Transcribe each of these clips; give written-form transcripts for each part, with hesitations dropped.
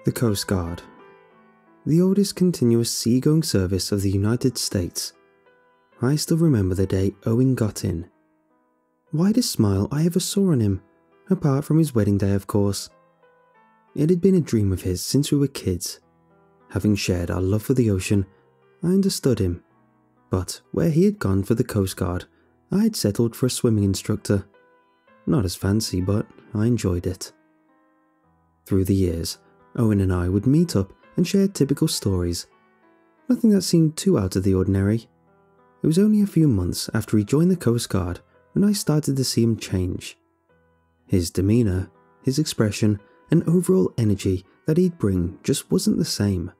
The Coast Guard, the oldest continuous seagoing service of the United States. I still remember the day Owen got in. Widest smile I ever saw on him, apart from his wedding day of course. It had been a dream of his since we were kids. Having shared our love for the ocean, I understood him. But where he had gone for the Coast Guard, I had settled for a swimming instructor. Not as fancy, but I enjoyed it. Through the years, Owen and I would meet up and share typical stories. Nothing that seemed too out of the ordinary. It was only a few months after he joined the Coast Guard when I started to see him change. His demeanour, his expression, and overall energy that he'd bring just wasn't the same.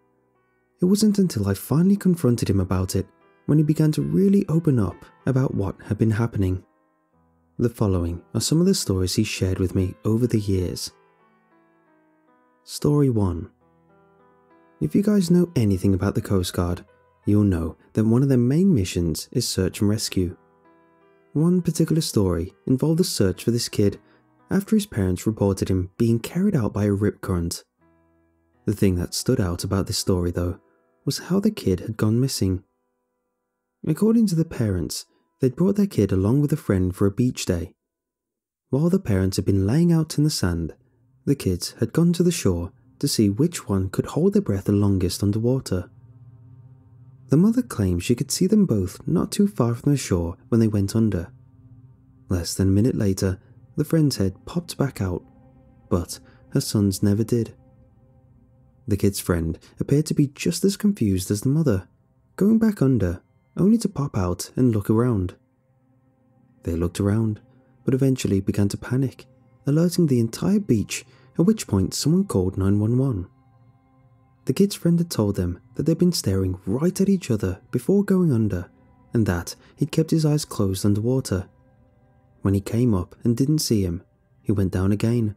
It wasn't until I finally confronted him about it when he began to really open up about what had been happening. The following are some of the stories he shared with me over the years. Story 1. If you guys know anything about the Coast Guard, you'll know that one of their main missions is search and rescue. One particular story involved the search for this kid after his parents reported him being carried out by a rip current. The thing that stood out about this story though was how the kid had gone missing. According to the parents, they'd brought their kid along with a friend for a beach day. While the parents had been laying out in the sand, the kids had gone to the shore to see which one could hold their breath the longest underwater. The mother claimed she could see them both not too far from the shore when they went under. Less than a minute later, the friend's head popped back out, but her son's never did. The kid's friend appeared to be just as confused as the mother, going back under, only to pop out and look around. They looked around, but eventually began to panic, alerting the entire beach, at which point someone called 911. The kid's friend had told them that they'd been staring right at each other before going under, and that he'd kept his eyes closed underwater. When he came up and didn't see him, he went down again,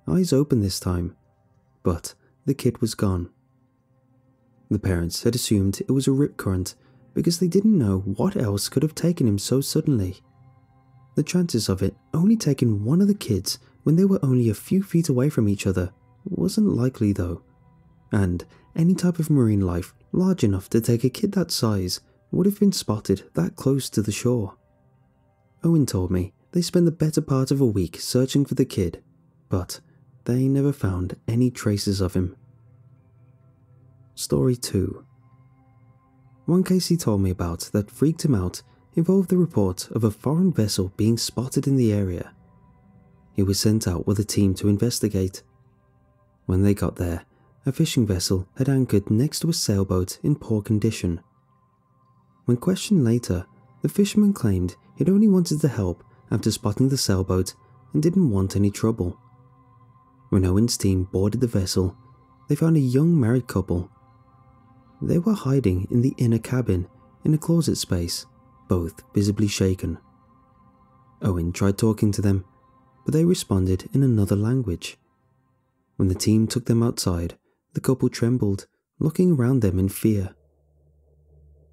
eyes open this time, but the kid was gone. The parents had assumed it was a rip current because they didn't know what else could have taken him so suddenly. The chances of it only taking one of the kids when they were only a few feet away from each other wasn't likely though, and any type of marine life large enough to take a kid that size would have been spotted that close to the shore. Owen told me they spent the better part of a week searching for the kid, but they never found any traces of him. Story 2. One case he told me about that freaked him out involved the report of a foreign vessel being spotted in the area. He was sent out with a team to investigate. When they got there, a fishing vessel had anchored next to a sailboat in poor condition. When questioned later, the fisherman claimed he'd only wanted to help after spotting the sailboat and didn't want any trouble. When Owen's team boarded the vessel, they found a young married couple. They were hiding in the inner cabin in a closet space, both visibly shaken. Owen tried talking to them, but they responded in another language. When the team took them outside, the couple trembled, looking around them in fear.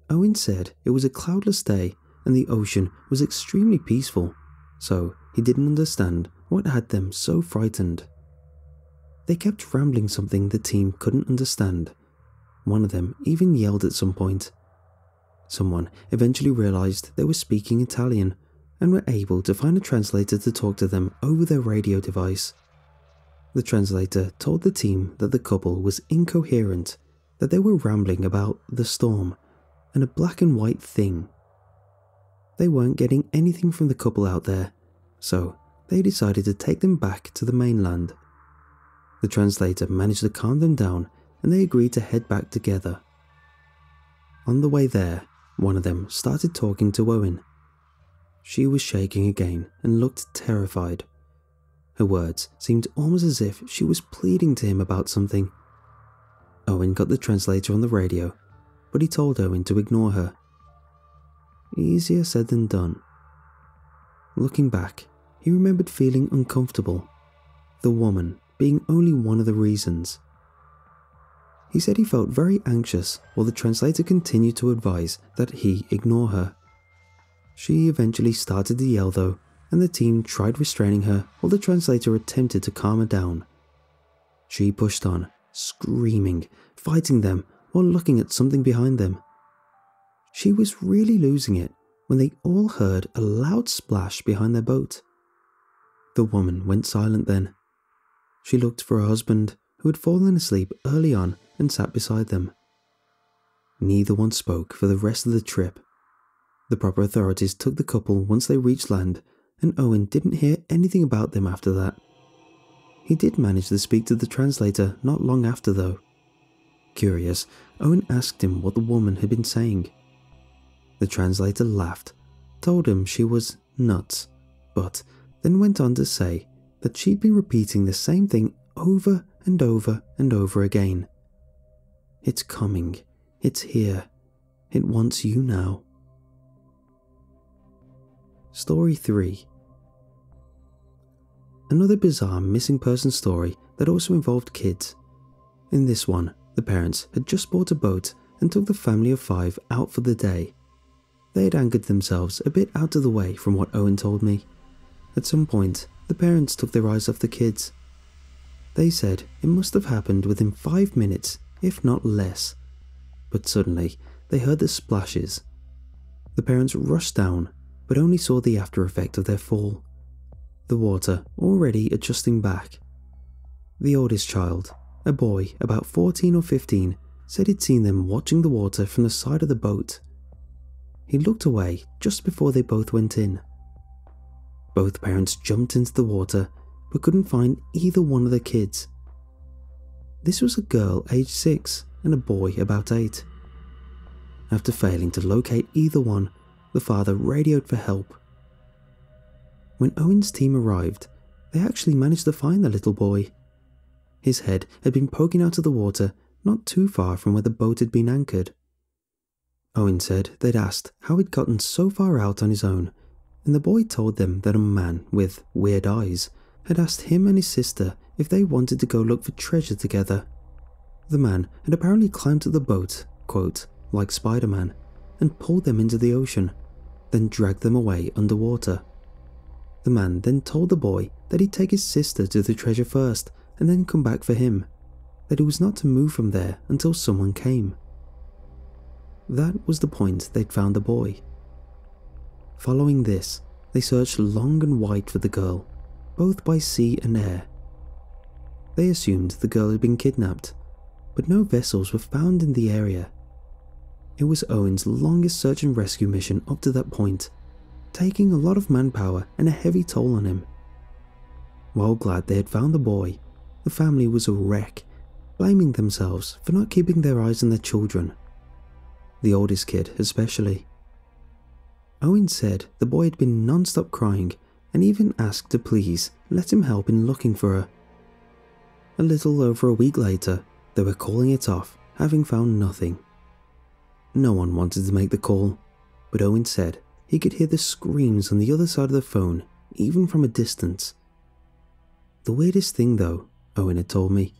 Owen said it was a cloudless day and the ocean was extremely peaceful, so he didn't understand what had them so frightened. They kept rambling something the team couldn't understand. One of them even yelled at some point. Someone eventually realized they were speaking Italian and were able to find a translator to talk to them over their radio device. The translator told the team that the couple was incoherent, that they were rambling about the storm and a black and white thing. They weren't getting anything from the couple out there, so they decided to take them back to the mainland. The translator managed to calm them down and they agreed to head back together. On the way there, one of them started talking to Owen. She was shaking again and looked terrified. Her words seemed almost as if she was pleading to him about something. Owen got the translator on the radio, but he told Owen to ignore her. Easier said than done. Looking back, he remembered feeling uncomfortable, the woman being only one of the reasons. He said he felt very anxious while the translator continued to advise that he ignore her. She eventually started to yell though, and the team tried restraining her while the translator attempted to calm her down. She pushed on, screaming, fighting them while looking at something behind them. She was really losing it when they all heard a loud splash behind their boat. The woman went silent then. She looked for her husband, who had fallen asleep early on and sat beside them. Neither one spoke for the rest of the trip. The proper authorities took the couple once they reached land, and Owen didn't hear anything about them after that. He did manage to speak to the translator not long after though. Curious, Owen asked him what the woman had been saying. The translator laughed, told him she was nuts, but then went on to say that she'd been repeating the same thing over and over and over again. It's coming. It's here. It wants you now. Story 3. Another bizarre missing person story that also involved kids. In this one, the parents had just bought a boat and took the family of 5 out for the day. They had anchored themselves a bit out of the way from what Owen told me. At some point, the parents took their eyes off the kids. They said it must have happened within 5 minutes, if not less. But suddenly, they heard the splashes. The parents rushed down, but only saw the after effect of their fall. The water already adjusting back. The oldest child, a boy about 14 or 15, said he'd seen them watching the water from the side of the boat. He looked away just before they both went in. Both parents jumped into the water, but couldn't find either one of the kids. This was a girl aged 6 and a boy about 8. After failing to locate either one, the father radioed for help. When Owen's team arrived, they actually managed to find the little boy. His head had been poking out of the water not too far from where the boat had been anchored. Owen said they'd asked how he'd gotten so far out on his own, and the boy told them that a man with weird eyes had asked him and his sister if they wanted to go look for treasure together. The man had apparently climbed to the boat, quote, like Spider-Man, and pulled them into the ocean, then dragged them away underwater. The man then told the boy that he'd take his sister to the treasure first and then come back for him, that he was not to move from there until someone came. That was the point they'd found the boy. Following this, they searched long and wide for the girl, both by sea and air. They assumed the girl had been kidnapped, but no vessels were found in the area. It was Owen's longest search and rescue mission up to that point, taking a lot of manpower and a heavy toll on him. While glad they had found the boy, the family was a wreck, blaming themselves for not keeping their eyes on their children. The oldest kid especially. Owen said the boy had been non-stop crying and even asked to please let him help in looking for her. A little over a week later, they were calling it off, having found nothing. No one wanted to make the call, but Owen said he could hear the screams on the other side of the phone, even from a distance. The weirdest thing though, Owen had told me,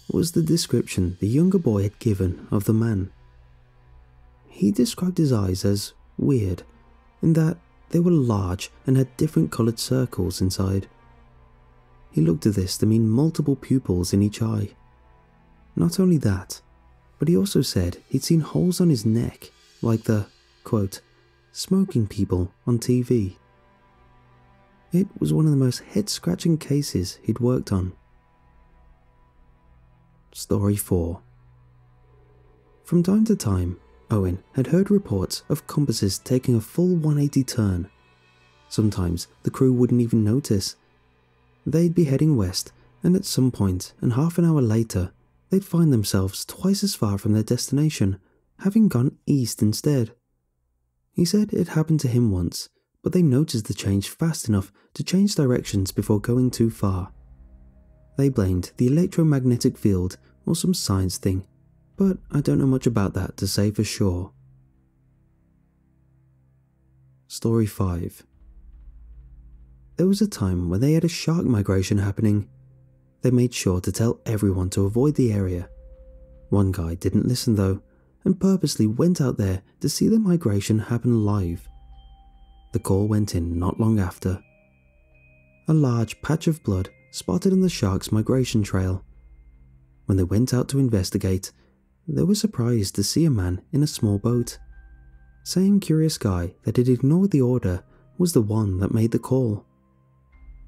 was the description the younger boy had given of the man. He described his eyes as weird, in that they were large and had different coloured circles inside. He looked at this to mean multiple pupils in each eye. Not only that, but he also said he'd seen holes on his neck, like the, quote, smoking people on TV. It was one of the most head-scratching cases he'd worked on. Story 4. From time to time, Owen had heard reports of compasses taking a full 180 turn. Sometimes the crew wouldn't even notice. They'd be heading west, and at some point, and half an hour later, they'd find themselves twice as far from their destination, having gone east instead. He said it happened to him once, but they noticed the change fast enough to change directions before going too far. They blamed the electromagnetic field or some science thing, but I don't know much about that to say for sure. Story 5. There was a time when they had a shark migration happening. They made sure to tell everyone to avoid the area. One guy didn't listen though, and purposely went out there to see the migration happen live. The call went in not long after. A large patch of blood spotted on the shark's migration trail. When they went out to investigate, they were surprised to see a man in a small boat. Same curious guy that had ignored the order was the one that made the call.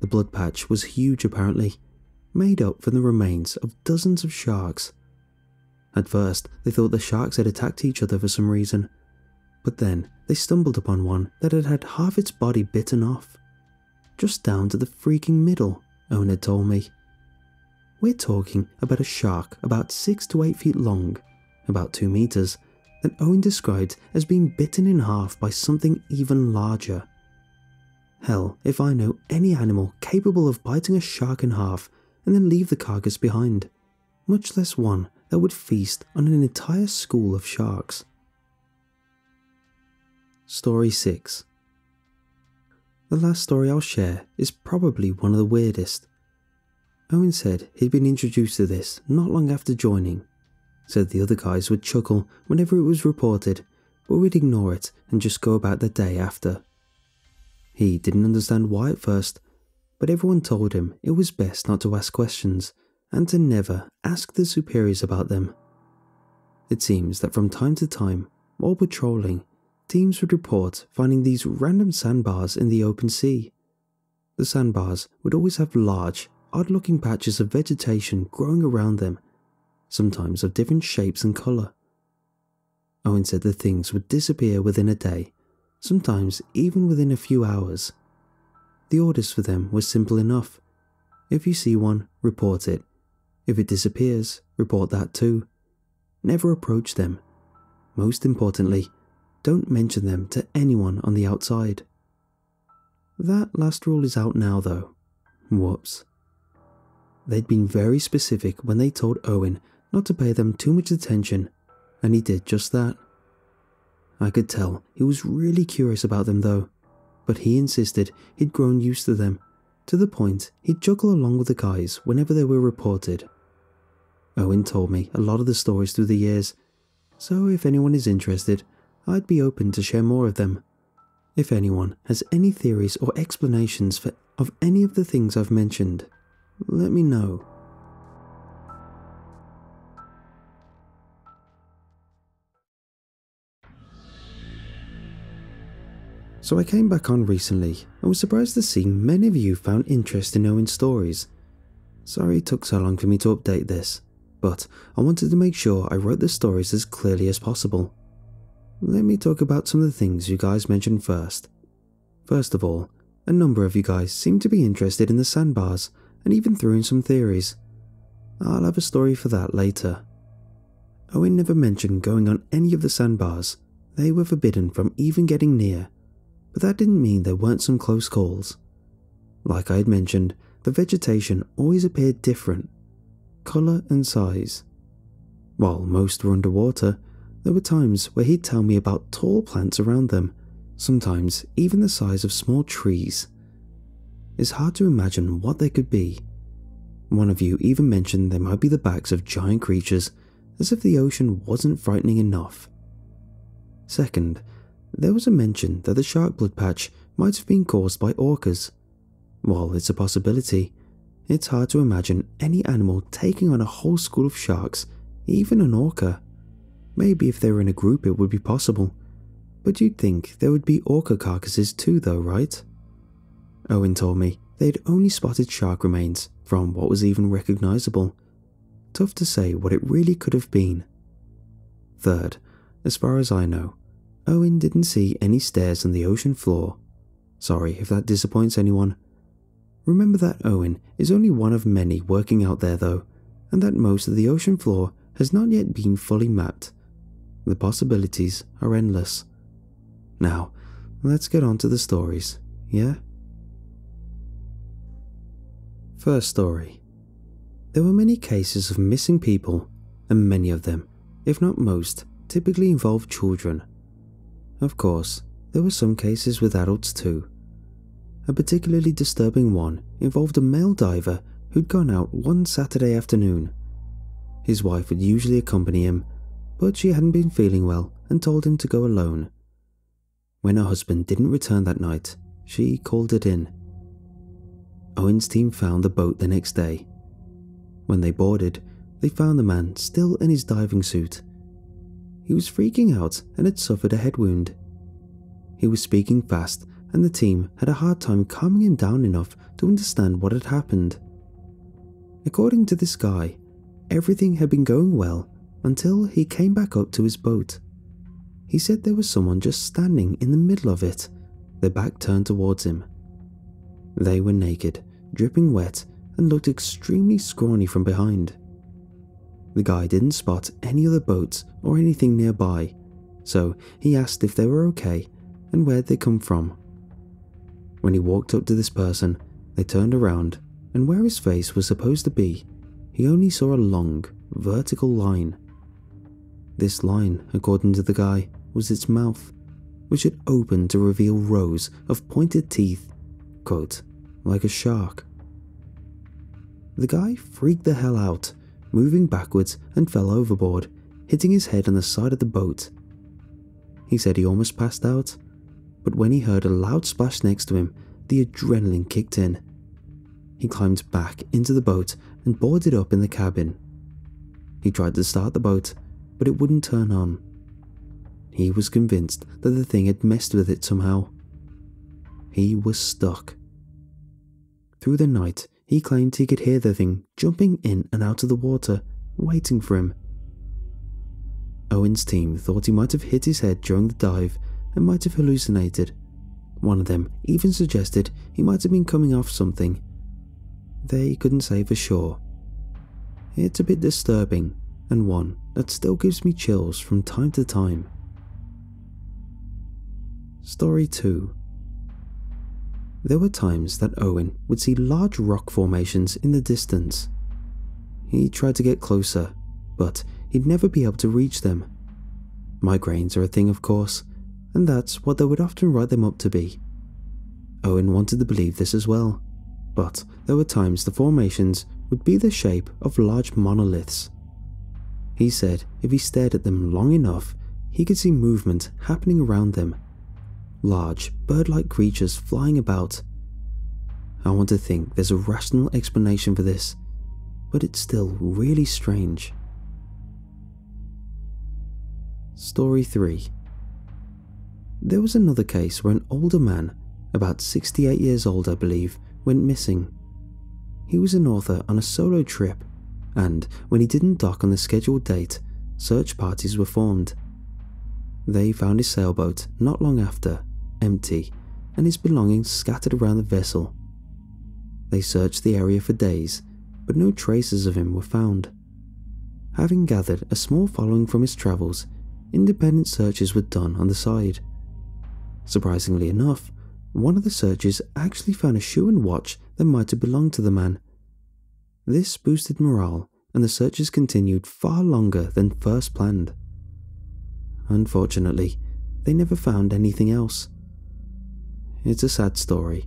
The blood patch was huge apparently, made up from the remains of dozens of sharks. At first, they thought the sharks had attacked each other for some reason, but then they stumbled upon one that had had half its body bitten off, just down to the freaking middle, Owen had told me. We're talking about a shark about 6 to 8 feet long, about 2 meters, that Owen described as being bitten in half by something even larger. Hell, if I know any animal capable of biting a shark in half and then leave the carcass behind, much less one that would feast on an entire school of sharks. Story 6. The last story I'll share is probably one of the weirdest. Owen said he'd been introduced to this not long after joining. Said the other guys would chuckle whenever it was reported, but would ignore it and just go about their day after. He didn't understand why at first, but everyone told him it was best not to ask questions and to never ask the superiors about them. It seems that from time to time, while patrolling, teams would report finding these random sandbars in the open sea. The sandbars would always have large, odd-looking patches of vegetation growing around them, sometimes of different shapes and colour. Owen said the things would disappear within a day, sometimes even within a few hours. The orders for them were simple enough. If you see one, report it. If it disappears, report that too. Never approach them. Most importantly, don't mention them to anyone on the outside. That last rule is out now though. Whoops. They'd been very specific when they told Owen not to pay them too much attention, and he did just that. I could tell he was really curious about them though, but he insisted he'd grown used to them, to the point he'd chuckle along with the guys whenever they were reported. Owen told me a lot of the stories through the years, so if anyone is interested, I'd be open to share more of them. If anyone has any theories or explanations of any of the things I've mentioned, let me know. So I came back on recently and was surprised to see many of you found interest in Owen's stories. Sorry it took so long for me to update this, but I wanted to make sure I wrote the stories as clearly as possible. Let me talk about some of the things you guys mentioned first. First of all, a number of you guys seem to be interested in the sandbars and even threw in some theories. I'll have a story for that later. Owen never mentioned going on any of the sandbars. They were forbidden from even getting near, but that didn't mean there weren't some close calls. Like I had mentioned, the vegetation always appeared different, colour and size. While most were underwater, there were times where he'd tell me about tall plants around them, sometimes even the size of small trees. It's hard to imagine what they could be. One of you even mentioned they might be the backs of giant creatures, as if the ocean wasn't frightening enough. Second, there was a mention that the shark blood patch might have been caused by orcas. While it's a possibility, it's hard to imagine any animal taking on a whole school of sharks, even an orca. Maybe if they were in a group it would be possible, but you'd think there would be orca carcasses too though, right? Owen told me they'd only spotted shark remains from what was even recognisable. Tough to say what it really could have been. Third, as far as I know, Owen didn't see any stairs on the ocean floor. Sorry if that disappoints anyone. Remember that Owen is only one of many working out there though, and that most of the ocean floor has not yet been fully mapped. The possibilities are endless. Now, let's get on to the stories, yeah? First story. There were many cases of missing people, and many of them, if not most, typically involved children. Of course, there were some cases with adults too. A particularly disturbing one involved a male diver who'd gone out one Saturday afternoon. His wife would usually accompany him, but she hadn't been feeling well and told him to go alone. When her husband didn't return that night, she called it in. Owen's team found the boat the next day. When they boarded, they found the man still in his diving suit. He was freaking out and had suffered a head wound. He was speaking fast, and the team had a hard time calming him down enough to understand what had happened. According to this guy, everything had been going well until he came back up to his boat. He said there was someone just standing in the middle of it, their back turned towards him. They were naked, dripping wet, and looked extremely scrawny from behind. The guy didn't spot any other boats or anything nearby, so he asked if they were okay and where they'd come from. When he walked up to this person, they turned around, and where his face was supposed to be, he only saw a long, vertical line. This line, according to the guy, was its mouth, which had opened to reveal rows of pointed teeth, quote, like a shark. The guy freaked the hell out, moving backwards, and fell overboard, hitting his head on the side of the boat. He said he almost passed out, but when he heard a loud splash next to him, the adrenaline kicked in. He climbed back into the boat and boarded up in the cabin. He tried to start the boat, but it wouldn't turn on. He was convinced that the thing had messed with it somehow. He was stuck. Through the night, he claimed he could hear the thing jumping in and out of the water, waiting for him. Owen's team thought he might have hit his head during the dive and might have hallucinated. One of them even suggested he might have been coming off something. They couldn't say for sure. It's a bit disturbing, and one that still gives me chills from time to time. Story 2. There were times that Owen would see large rock formations in the distance. He tried to get closer, but he'd never be able to reach them. Migraines are a thing, of course, and that's what they would often write them up to be. Owen wanted to believe this as well, but there were times the formations would be the shape of large monoliths. He said if he stared at them long enough, he could see movement happening around them. Large, bird-like creatures flying about. I want to think there's a rational explanation for this, but it's still really strange. Story 3. There was another case where an older man, about 68 years old I believe, went missing. He was an author on a solo trip, and when he didn't dock on the scheduled date, search parties were formed. They found his sailboat not long after, empty, and his belongings scattered around the vessel. They searched the area for days, but no traces of him were found. Having gathered a small following from his travels, independent searches were done on the side. Surprisingly enough, one of the searchers actually found a shoe and watch that might have belonged to the man. This boosted morale, and the searches continued far longer than first planned. Unfortunately, they never found anything else. It's a sad story,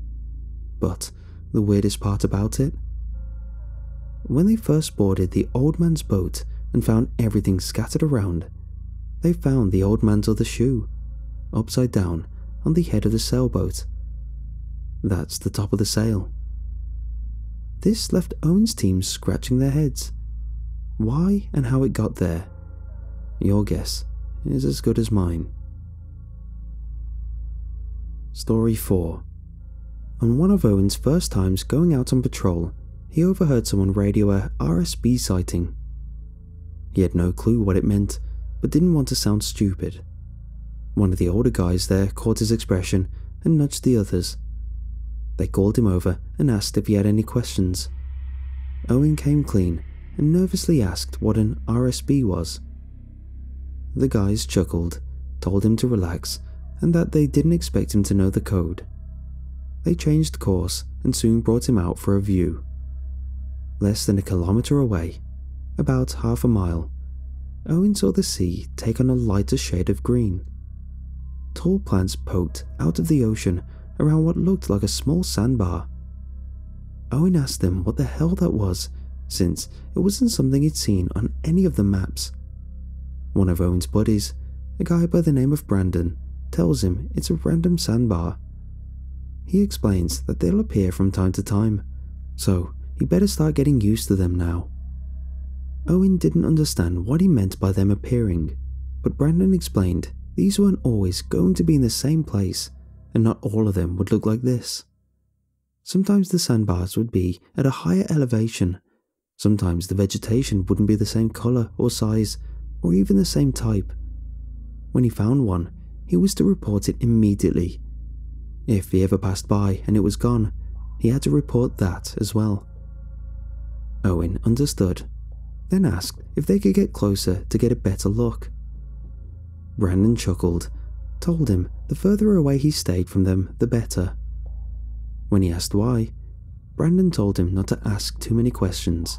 but the weirdest part about it? When they first boarded the old man's boat and found everything scattered around, they found the old man's other shoe, upside down on the head of the sailboat. That's the top of the sail. This left Owen's team scratching their heads. Why and how it got there? Your guess is as good as mine. Story 4. On one of Owen's first times going out on patrol, he overheard someone radio a RSB sighting. He had no clue what it meant, but didn't want to sound stupid. One of the older guys there caught his expression and nudged the others. They called him over and asked if he had any questions. Owen came clean and nervously asked what an RSB was. The guys chuckled, told him to relax, and that they didn't expect him to know the code. They changed course and soon brought him out for a view. Less than a kilometre away, about half a mile, Owen saw the sea take on a lighter shade of green. Tall plants poked out of the ocean around what looked like a small sandbar. Owen asked them what the hell that was, since it wasn't something he'd seen on any of the maps. One of Owen's buddies, a guy by the name of Brandon, tells him it's a random sandbar. He explains that they'll appear from time to time, so he better start getting used to them now. Owen didn't understand what he meant by them appearing, but Brandon explained these weren't always going to be in the same place, and not all of them would look like this. Sometimes the sandbars would be at a higher elevation, sometimes the vegetation wouldn't be the same colour or size, or even the same type. When he found one, he was to report it immediately. If he ever passed by and it was gone, he had to report that as well. Owen understood, then asked if they could get closer to get a better look. Brandon chuckled, told him the further away he stayed from them, the better. When he asked why, Brandon told him not to ask too many questions.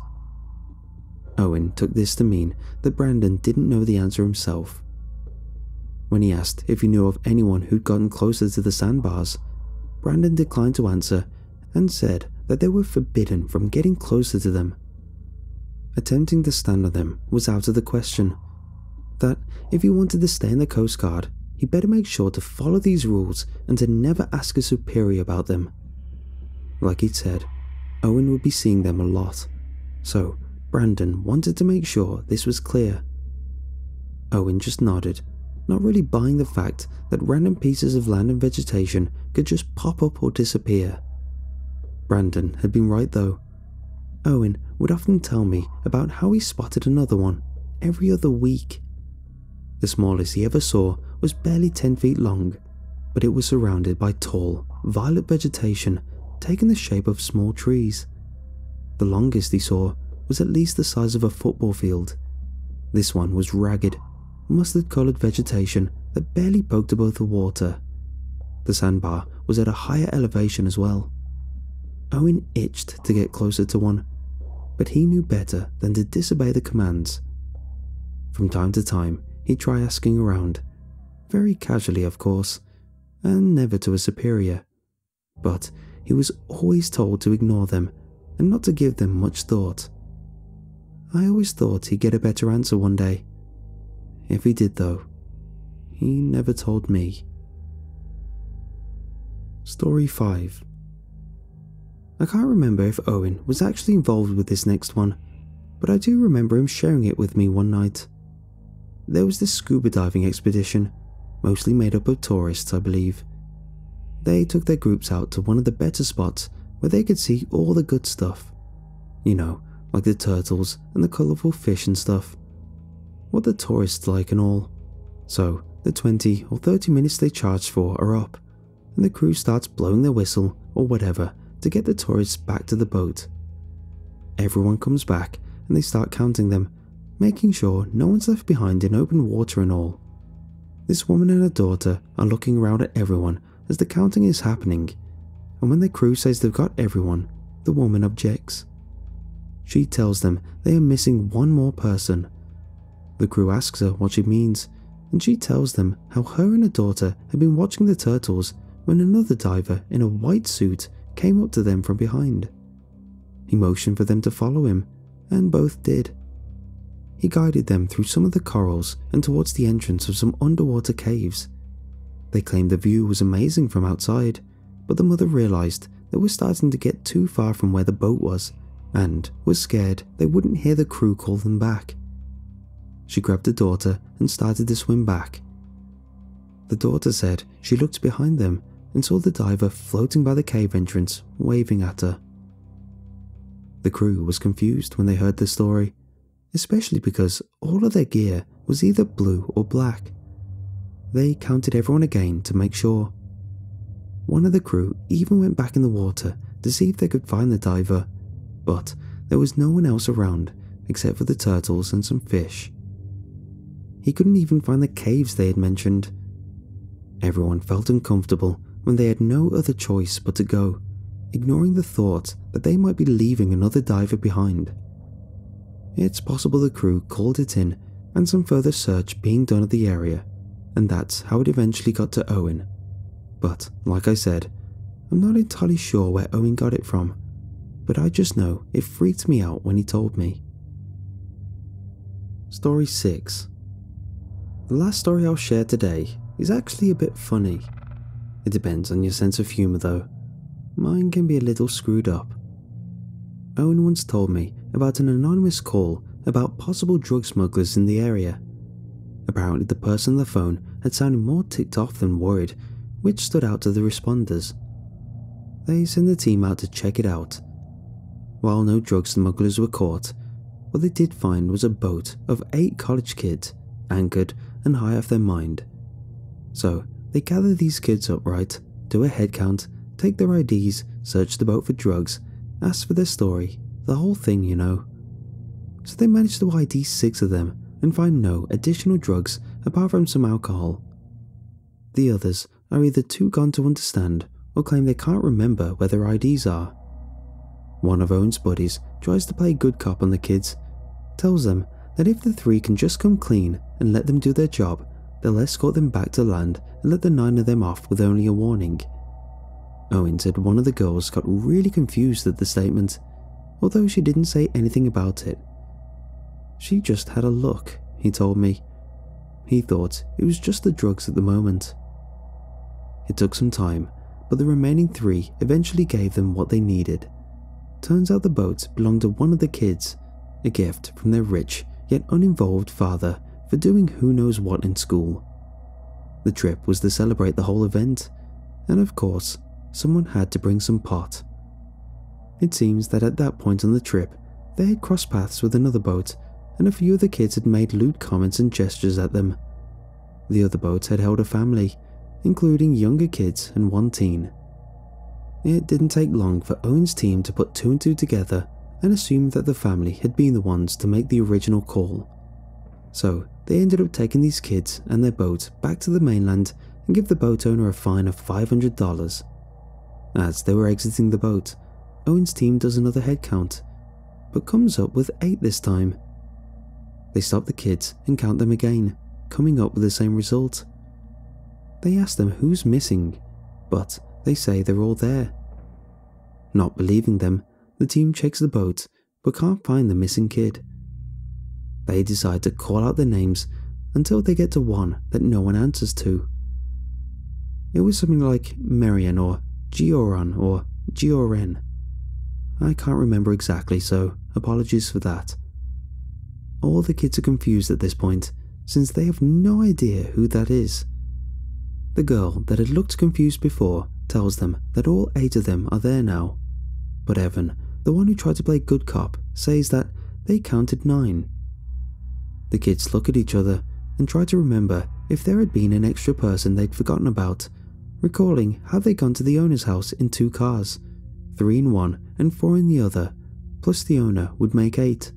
Owen took this to mean that Brandon didn't know the answer himself. When he asked if he knew of anyone who'd gotten closer to the sandbars, Brandon declined to answer and said that they were forbidden from getting closer to them. Attempting to stand on them was out of the question. That if he wanted to stay in the Coast Guard, he better make sure to follow these rules and to never ask a superior about them. Like he'd said, Owen would be seeing them a lot, so Brandon wanted to make sure this was clear. Owen just nodded, not really buying the fact that random pieces of land and vegetation could just pop up or disappear. Brandon had been right though. Owen would often tell me about how he spotted another one every other week. The smallest he ever saw was barely 10 feet long, but it was surrounded by tall, violet vegetation taking the shape of small trees. The longest he saw was at least the size of a football field. This one was ragged, mustard-coloured vegetation that barely poked above the water. The sandbar was at a higher elevation as well. Owen itched to get closer to one, but he knew better than to disobey the commands. From time to time, he'd try asking around, very casually of course, and never to a superior, but he was always told to ignore them and not to give them much thought. I always thought he'd get a better answer one day. If he did though, he never told me. Story 5. I can't remember if Owen was actually involved with this next one, but I do remember him sharing it with me one night. There was this scuba diving expedition, mostly made up of tourists, I believe. They took their groups out to one of the better spots where they could see all the good stuff. You know, like the turtles and the colourful fish and stuff. What the tourists like and all. So, the 20 or 30 minutes they charged for are up, and the crew starts blowing their whistle or whatever to get the tourists back to the boat. Everyone comes back and they start counting them, making sure no one's left behind in open water and all. This woman and her daughter are looking around at everyone as the counting is happening, and when the crew says they've got everyone, the woman objects. She tells them they are missing one more person. The crew asks her what she means, and she tells them how her and her daughter had been watching the turtles when another diver in a white suit came up to them from behind. He motioned for them to follow him, and both did. He guided them through some of the corals and towards the entrance of some underwater caves. They claimed the view was amazing from outside, but the mother realised they were starting to get too far from where the boat was, and was scared they wouldn't hear the crew call them back. She grabbed the daughter and started to swim back. The daughter said she looked behind them and saw the diver floating by the cave entrance, waving at her. The crew was confused when they heard the story, especially because all of their gear was either blue or black. They counted everyone again to make sure. One of the crew even went back in the water to see if they could find the diver, but there was no one else around except for the turtles and some fish. He couldn't even find the caves they had mentioned. Everyone felt uncomfortable when they had no other choice but to go, ignoring the thought that they might be leaving another diver behind. It's possible the crew called it in and some further search being done of the area, and that's how it eventually got to Owen. But, like I said, I'm not entirely sure where Owen got it from, but I just know it freaked me out when he told me. Story 6. The last story I'll share today is actually a bit funny. It depends on your sense of humour though. Mine can be a little screwed up. Owen once told me about an anonymous call about possible drug smugglers in the area. Apparently the person on the phone had sounded more ticked off than worried, which stood out to the responders. They sent the team out to check it out. While no drug smugglers were caught, what they did find was a boat of 8 college kids, anchored and high off their mind. So they gather these kids up, right, do a head count, take their IDs, search the boat for drugs, ask for their story, the whole thing, you know. So they managed to ID 6 of them and find no additional drugs apart from some alcohol. The others are either too gone to understand or claim they can't remember where their IDs are. One of Owen's buddies tries to play good cop on the kids, tells them that if the 3 can just come clean and let them do their job, they'll escort them back to land and let the 9 of them off with only a warning. Owen said one of the girls got really confused at the statement, although she didn't say anything about it. She just had a look, he told me. He thought it was just the drugs at the moment. It took some time, but the remaining 3 eventually gave them what they needed. Turns out the boat belonged to one of the kids, a gift from their rich yet uninvolved father for doing who knows what in school. The trip was to celebrate the whole event, and of course, someone had to bring some pot. It seems that at that point on the trip, they had crossed paths with another boat, and a few of the kids had made lewd comments and gestures at them. The other boat had held a family, including younger kids and 1 teen. It didn't take long for Owen's team to put 2 and 2 together and assume that the family had been the ones to make the original call. So they ended up taking these kids and their boat back to the mainland and give the boat owner a fine of $500. As they were exiting the boat, Owen's team does another head count, but comes up with 8 this time. They stop the kids and count them again, coming up with the same result. They ask them who's missing, but they say they're all there. Not believing them, the team checks the boat but can't find the missing kid. They decide to call out their names until they get to one that no one answers to. It was something like Marian or Gioran or Gioren. I can't remember exactly, so apologies for that. All the kids are confused at this point, since they have no idea who that is. The girl that had looked confused before tells them that all 8 of them are there now. But Evan, the one who tried to play good cop, says that they counted 9. The kids look at each other and try to remember if there had been an extra person they'd forgotten about, recalling how they'd gone to the owner's house in 2 cars, 3 in one and 4 in the other, plus the owner would make 8.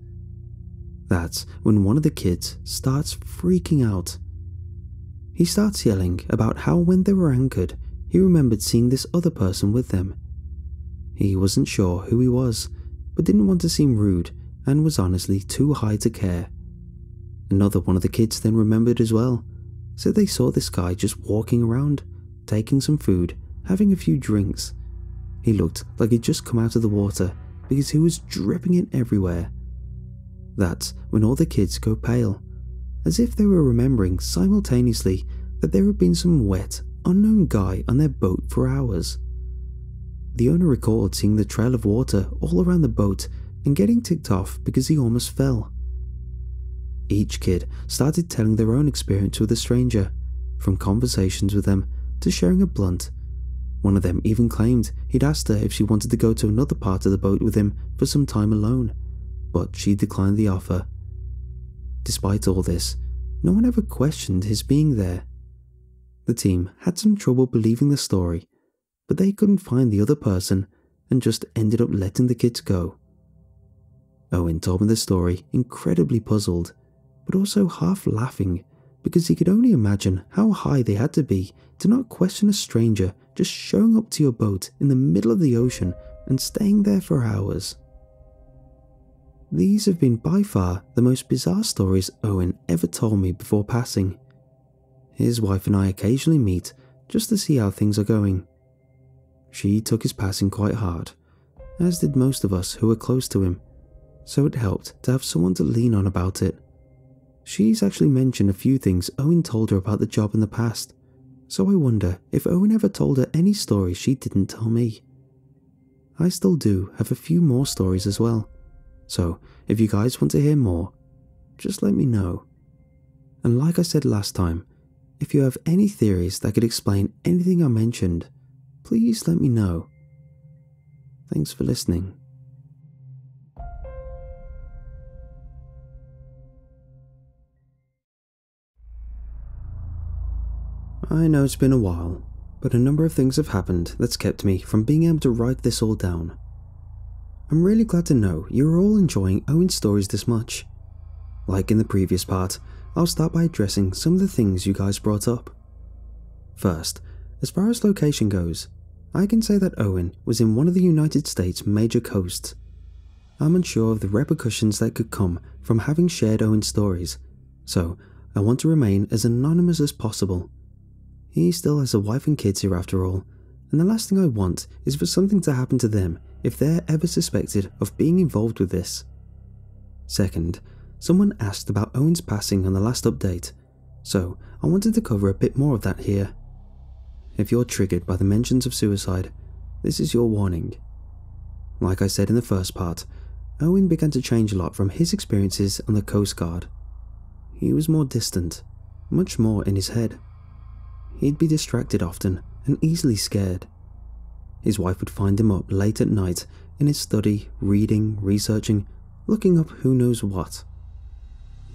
That's when one of the kids starts freaking out. He starts yelling about how when they were anchored, he remembered seeing this other person with them. He wasn't sure who he was, but didn't want to seem rude and was honestly too high to care. Another one of the kids then remembered as well, said they saw this guy just walking around, taking some food, having a few drinks. He looked like he'd just come out of the water because he was dripping it everywhere. That's when all the kids go pale, as if they were remembering simultaneously that there had been some wet, unknown guy on their boat for hours. The owner recalled seeing the trail of water all around the boat and getting ticked off because he almost fell. Each kid started telling their own experience with the stranger, from conversations with them to sharing a blunt. One of them even claimed he'd asked her if she wanted to go to another part of the boat with him for some time alone, but she declined the offer. Despite all this, no one ever questioned his being there. The team had some trouble believing the story, but they couldn't find the other person and just ended up letting the kids go. Owen told me the story incredibly puzzled, but also half laughing because he could only imagine how high they had to be to not question a stranger just showing up to your boat in the middle of the ocean and staying there for hours. These have been by far the most bizarre stories Owen ever told me before passing. His wife and I occasionally meet just to see how things are going. She took his passing quite hard, as did most of us who were close to him, so it helped to have someone to lean on about it. She's actually mentioned a few things Owen told her about the job in the past, so I wonder if Owen ever told her any stories she didn't tell me. I still do have a few more stories as well, so if you guys want to hear more, just let me know. And like I said last time, if you have any theories that could explain anything I mentioned, please let me know. Thanks for listening. I know it's been a while, but a number of things have happened that's kept me from being able to write this all down. I'm really glad to know you're all enjoying Owen's stories this much. Like in the previous part, I'll start by addressing some of the things you guys brought up. First, as far as location goes, I can say that Owen was in one of the United States' major coasts. I'm unsure of the repercussions that could come from having shared Owen's stories, so I want to remain as anonymous as possible. He still has a wife and kids here after all, and the last thing I want is for something to happen to them if they're ever suspected of being involved with this. Second, someone asked about Owen's passing on the last update, so I wanted to cover a bit more of that here. If you're triggered by the mentions of suicide, this is your warning. Like I said in the first part, Owen began to change a lot from his experiences on the Coast Guard. He was more distant, much more in his head. He'd be distracted often and easily scared. His wife would find him up late at night in his study, reading, researching, looking up who knows what.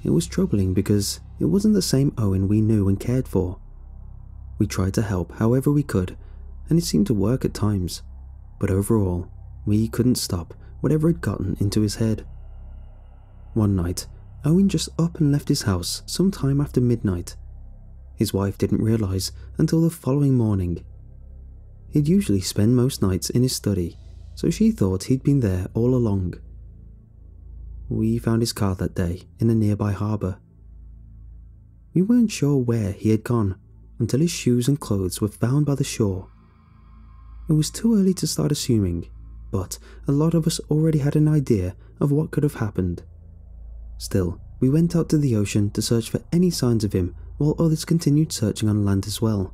It was troubling because it wasn't the same Owen we knew and cared for. We tried to help however we could, and it seemed to work at times, but overall, we couldn't stop whatever had gotten into his head. One night, Owen just up and left his house sometime after midnight. His wife didn't realise until the following morning. He'd usually spend most nights in his study, so she thought he'd been there all along. We found his car that day in a nearby harbour. We weren't sure where he had gone until his shoes and clothes were found by the shore. It was too early to start assuming, but a lot of us already had an idea of what could have happened. Still, we went out to the ocean to search for any signs of him while others continued searching on land as well.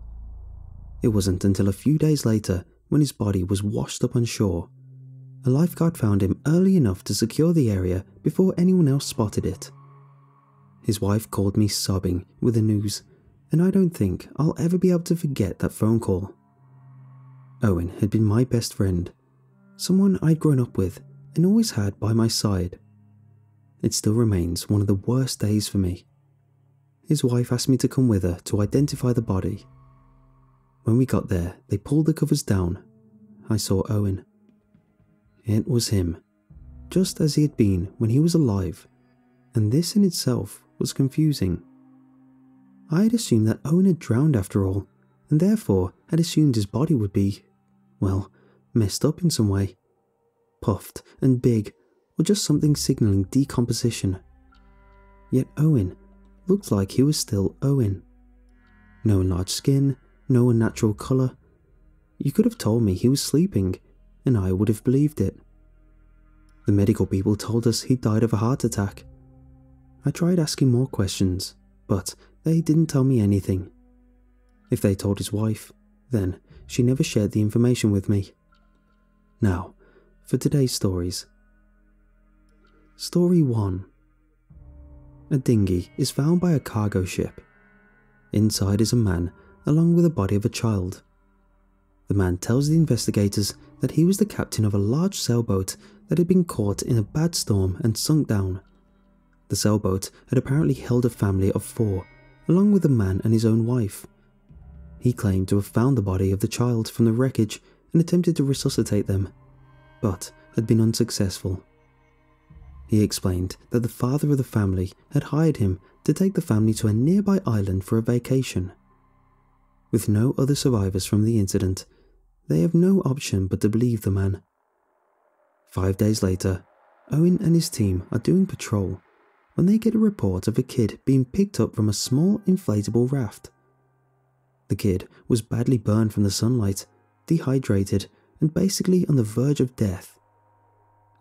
It wasn't until a few days later, when his body was washed up on shore, a lifeguard found him early enough to secure the area before anyone else spotted it. His wife called me sobbing with the news, and I don't think I'll ever be able to forget that phone call. Owen had been my best friend, someone I'd grown up with and always had by my side. It still remains one of the worst days for me. His wife asked me to come with her to identify the body. When we got there, they pulled the covers down. I saw Owen. It was him, just as he had been when he was alive, and this in itself was confusing. I had assumed that Owen had drowned after all, and therefore had assumed his body would be, well, messed up in some way. Puffed and big, or just something signalling decomposition. Yet Owen looked like he was still Owen. No enlarged skin, no unnatural colour. You could have told me he was sleeping, and I would have believed it. The medical people told us he died of a heart attack. I tried asking more questions, but they didn't tell me anything. If they told his wife, then she never shared the information with me. Now, for today's stories. Story 1. A dinghy is found by a cargo ship. Inside is a man along with the body of a child. The man tells the investigators that he was the captain of a large sailboat that had been caught in a bad storm and sunk down. The sailboat had apparently held a family of 4, along with the man and his own wife. He claimed to have found the body of the child from the wreckage and attempted to resuscitate them, but had been unsuccessful. He explained that the father of the family had hired him to take the family to a nearby island for a vacation. With no other survivors from the incident, they have no option but to believe the man. 5 days later, Owen and his team are doing patrol when they get a report of a kid being picked up from a small inflatable raft. The kid was badly burned from the sunlight, dehydrated, and basically on the verge of death.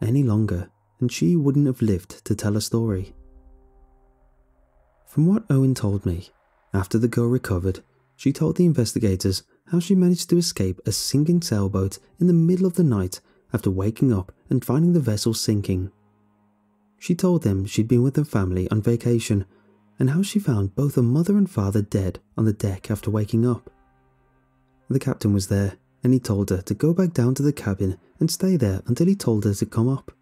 Any longer, and she wouldn't have lived to tell a story. From what Owen told me, after the girl recovered, she told the investigators how she managed to escape a sinking sailboat in the middle of the night after waking up and finding the vessel sinking. She told them she'd been with her family on vacation and how she found both her mother and father dead on the deck after waking up. The captain was there and he told her to go back down to the cabin and stay there until he told her to come up.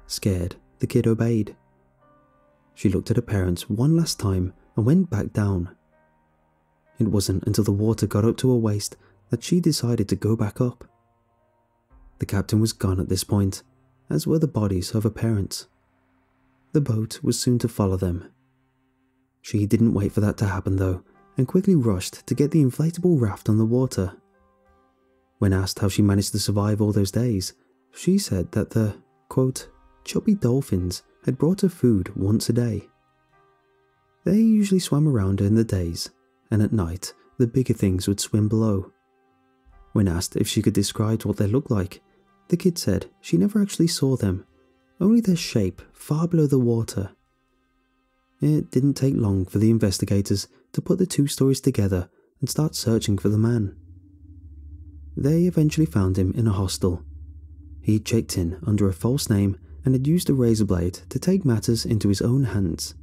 Scared, the kid obeyed. She looked at her parents one last time and went back down. It wasn't until the water got up to her waist that she decided to go back up. The captain was gone at this point, as were the bodies of her parents. The boat was soon to follow them. She didn't wait for that to happen though, and quickly rushed to get the inflatable raft on the water. When asked how she managed to survive all those days, she said that the, quote, chubby dolphins had brought her food once a day. They usually swam around her in the days, and at night the bigger things would swim below. When asked if she could describe what they looked like, the kid said she never actually saw them, only their shape far below the water. It didn't take long for the investigators to put the two stories together and start searching for the man. They eventually found him in a hostel. He'd checked in under a false name and had used a razor blade to take matters into his own hands.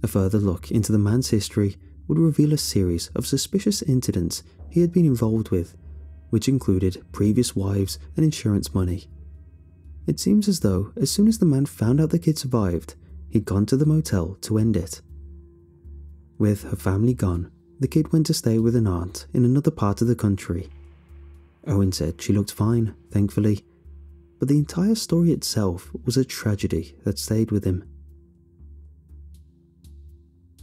A further look into the man's history would reveal a series of suspicious incidents he had been involved with, which included previous wives and insurance money. It seems as though as soon as the man found out the kid survived, he'd gone to the motel to end it. With her family gone, the kid went to stay with an aunt in another part of the country. Owen said she looked fine, thankfully, but the entire story itself was a tragedy that stayed with him.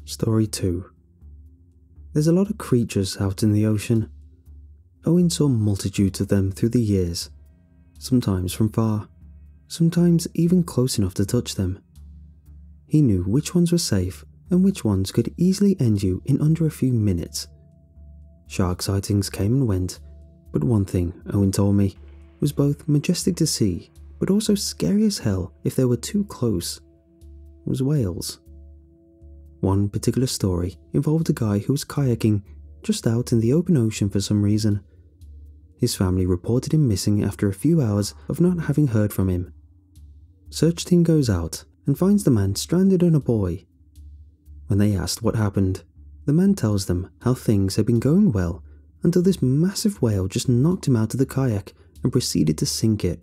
Story 2. There's a lot of creatures out in the ocean. Owen saw multitudes of them through the years, sometimes from far, sometimes even close enough to touch them. He knew which ones were safe and which ones could easily end you in under a few minutes. Shark sightings came and went, but one thing Owen told me was both majestic to see but also scary as hell if they were too close, was whales. One particular story involved a guy who was kayaking just out in the open ocean for some reason. His family reported him missing after a few hours of not having heard from him. Search team goes out and finds the man stranded on a buoy. When they asked what happened, the man tells them how things had been going well until this massive whale just knocked him out of the kayak and proceeded to sink it.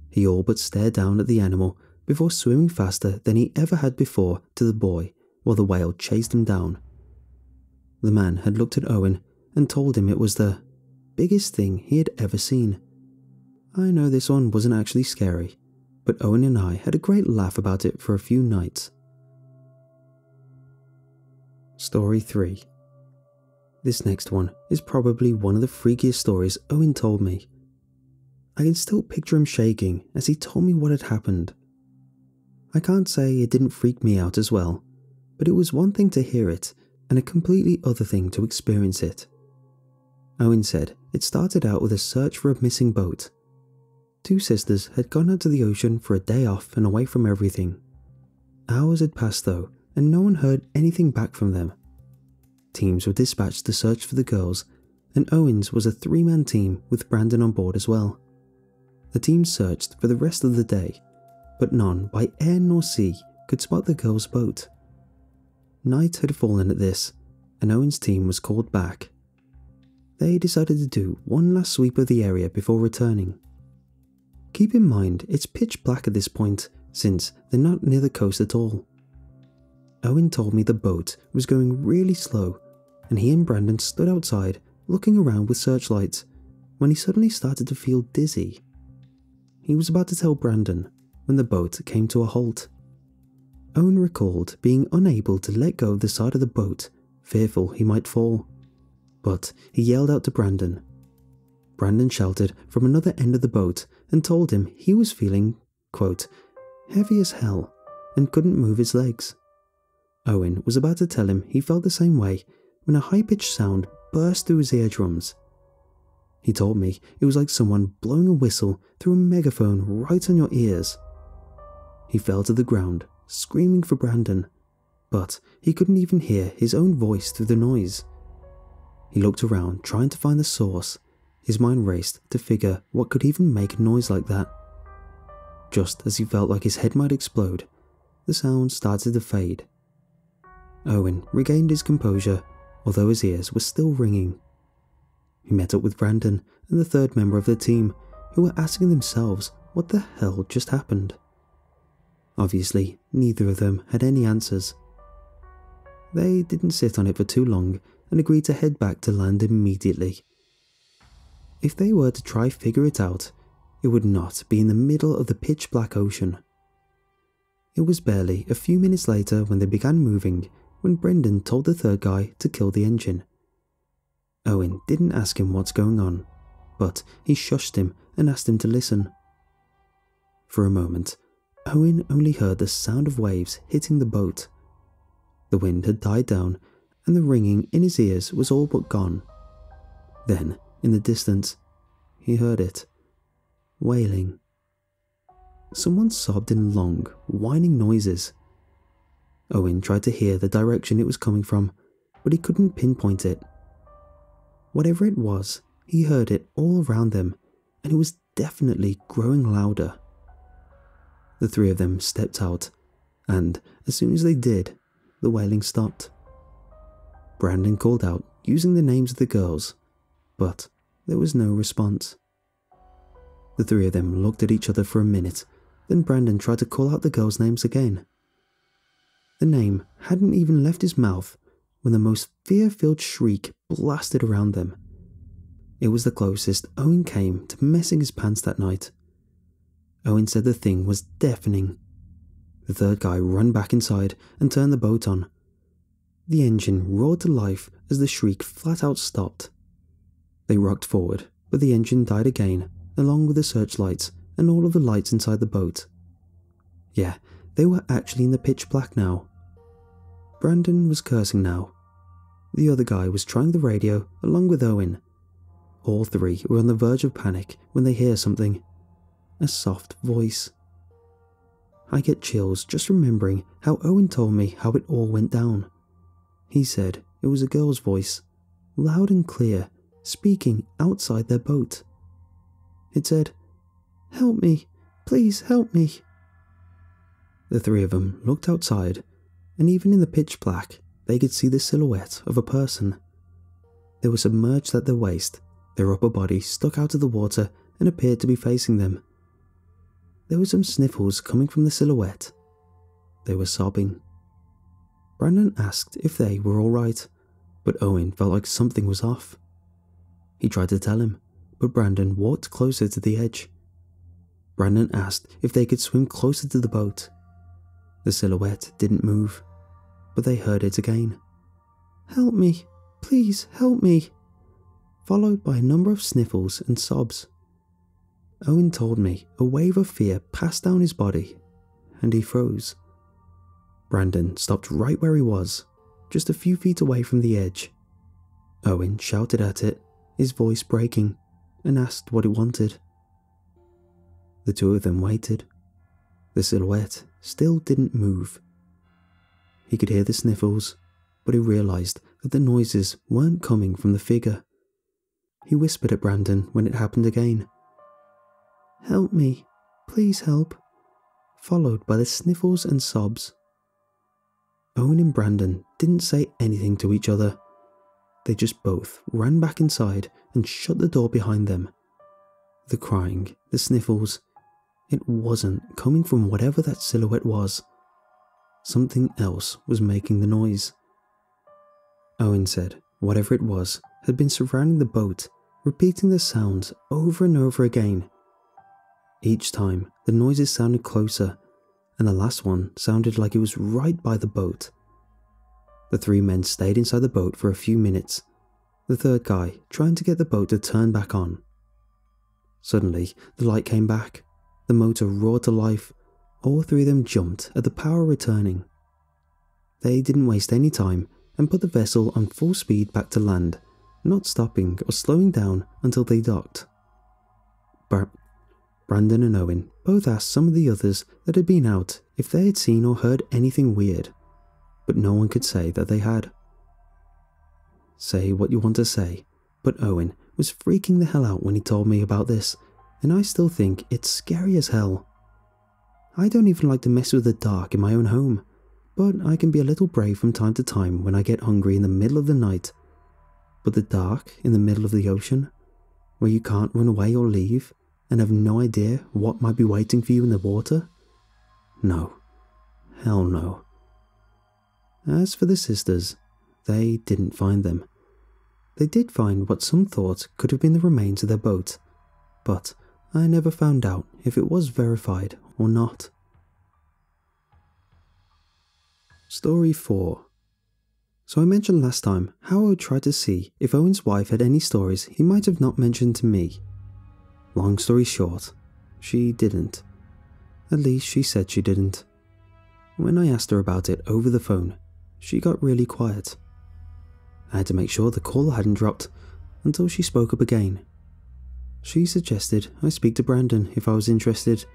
He all but stared down at the animal before swimming faster than he ever had before to the buoy while the whale chased him down. The man had looked at Owen and told him it was the biggest thing he had ever seen. I know this one wasn't actually scary, but Owen and I had a great laugh about it for a few nights. Story 3. This next one is probably one of the freakiest stories Owen told me. I can still picture him shaking as he told me what had happened. I can't say it didn't freak me out as well, but it was one thing to hear it and a completely other thing to experience it. Owen said it started out with a search for a missing boat. Two sisters had gone out to the ocean for a day off and away from everything. Hours had passed though, and no one heard anything back from them. Teams were dispatched to search for the girls, and Owen's was a 3-man team with Brandon on board as well. The team searched for the rest of the day, but none by air nor sea could spot the girls' boat. Night had fallen at this, and Owen's team was called back. They decided to do one last sweep of the area before returning. Keep in mind it's pitch black at this point, since they're not near the coast at all. Owen told me the boat was going really slow, and he and Brandon stood outside looking around with searchlights when he suddenly started to feel dizzy. He was about to tell Brandon when the boat came to a halt. Owen recalled being unable to let go of the side of the boat, fearful he might fall. But he yelled out to Brandon. Brandon shouted from another end of the boat and told him he was feeling, quote, heavy as hell and couldn't move his legs. Owen was about to tell him he felt the same way when a high-pitched sound burst through his eardrums. He told me it was like someone blowing a whistle through a megaphone right on your ears. He fell to the ground, screaming for Brandon, but he couldn't even hear his own voice through the noise. He looked around trying to find the source. His mind raced to figure what could even make a noise like that. Just as he felt like his head might explode, the sound started to fade. Owen regained his composure, although his ears were still ringing. He met up with Brandon and the third member of the team, who were asking themselves what the hell just happened. Obviously, neither of them had any answers. They didn't sit on it for too long and agreed to head back to land immediately. If they were to try figure it out, it would not be in the middle of the pitch-black ocean. It was barely a few minutes later when they began moving when Brendan told the third guy to kill the engine. Owen didn't ask him what's going on, but he shushed him and asked him to listen. For a moment, Owen only heard the sound of waves hitting the boat. The wind had died down and the ringing in his ears was all but gone. Then, in the distance, he heard it. Wailing. Someone sobbed in long, whining noises. Owen tried to hear the direction it was coming from, but he couldn't pinpoint it. Whatever it was, he heard it all around them, and it was definitely growing louder. The three of them stepped out, and as soon as they did, the wailing stopped. Brandon called out using the names of the girls, but there was no response. The three of them looked at each other for a minute, then Brandon tried to call out the girls' names again. The name hadn't even left his mouth when the most fear-filled shriek blasted around them. It was the closest Owen came to messing his pants that night. Owen said the thing was deafening. The third guy ran back inside and turned the boat on. The engine roared to life as the shriek flat out stopped. They rocked forward, but the engine died again, along with the searchlights and all of the lights inside the boat. Yeah, they were actually in the pitch black now. Brandon was cursing now. The other guy was trying the radio along with Owen. All three were on the verge of panic when they hear something. A soft voice. I get chills just remembering how Owen told me how it all went down. He said it was a girl's voice, loud and clear, speaking outside their boat. It said, "Help me, please help me." The three of them looked outside, and even in the pitch black, they could see the silhouette of a person. They were submerged at their waist, their upper body stuck out of the water and appeared to be facing them. There were some sniffles coming from the silhouette. They were sobbing. Brandon asked if they were alright, but Owen felt like something was off. He tried to tell him, but Brandon walked closer to the edge. Brandon asked if they could swim closer to the boat. The silhouette didn't move, but they heard it again. "Help me, please help me," followed by a number of sniffles and sobs. Owen told me a wave of fear passed down his body, and he froze. Brandon stopped right where he was, just a few feet away from the edge. Owen shouted at it, his voice breaking, and asked what it wanted. The two of them waited. The silhouette still didn't move. He could hear the sniffles, but he realized that the noises weren't coming from the figure. He whispered at Brandon when it happened again. "Help me, please help," followed by the sniffles and sobs. Owen and Brandon didn't say anything to each other. They just both ran back inside and shut the door behind them. The crying, the sniffles, it wasn't coming from whatever that silhouette was. Something else was making the noise. Owen said whatever it was had been surrounding the boat, repeating the sounds over and over again. Each time, the noises sounded closer, and the last one sounded like it was right by the boat. The three men stayed inside the boat for a few minutes, the third guy trying to get the boat to turn back on. Suddenly, the light came back, the motor roared to life, all three of them jumped at the power returning. They didn't waste any time and put the vessel on full speed back to land, not stopping or slowing down until they docked. Brandon and Owen both asked some of the others that had been out if they had seen or heard anything weird, but no one could say that they had. Say what you want to say, but Owen was freaking the hell out when he told me about this, and I still think it's scary as hell. I don't even like to mess with the dark in my own home, but I can be a little brave from time to time when I get hungry in the middle of the night. But the dark in the middle of the ocean, where you can't run away or leave, and have no idea what might be waiting for you in the water? No. Hell no. As for the sisters, they didn't find them. They did find what some thought could have been the remains of their boat, but I never found out if it was verified or not. Story 4. So I mentioned last time how I would try to see if Owen's wife had any stories he might have not mentioned to me. Long story short, she didn't. At least she said she didn't. When I asked her about it over the phone, she got really quiet. I had to make sure the call hadn't dropped until she spoke up again. She suggested I speak to Brandon if I was interested,